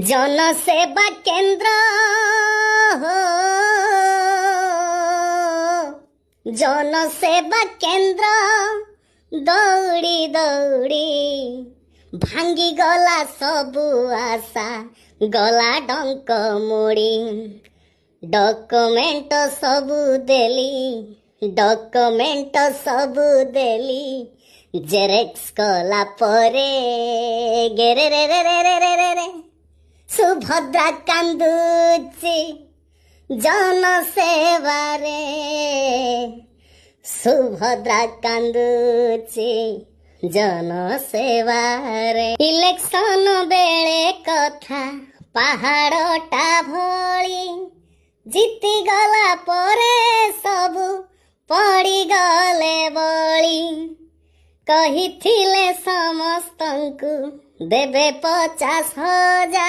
जनसेवा केंद्र हो, जनसेवा केंद्र दौड़ी दौड़ी भांगी गला सबु आशा, गला डंक मोड़ी। डॉक्यूमेंट सबु देली, डॉक्यूमेंट सबु देली, जेरेक्स कला परे गेरे रे रे रे रे रे रे रे सुभद्रा कांदुची जनसेवा रे, सुभद्रा कांदुची जनसेवा रे। इलेक्शन बेले कथा पहाड़टा भली, जीती गला परे सबु पड़ी गले बली। कहिथिले समस्तंकु देबे 50,000।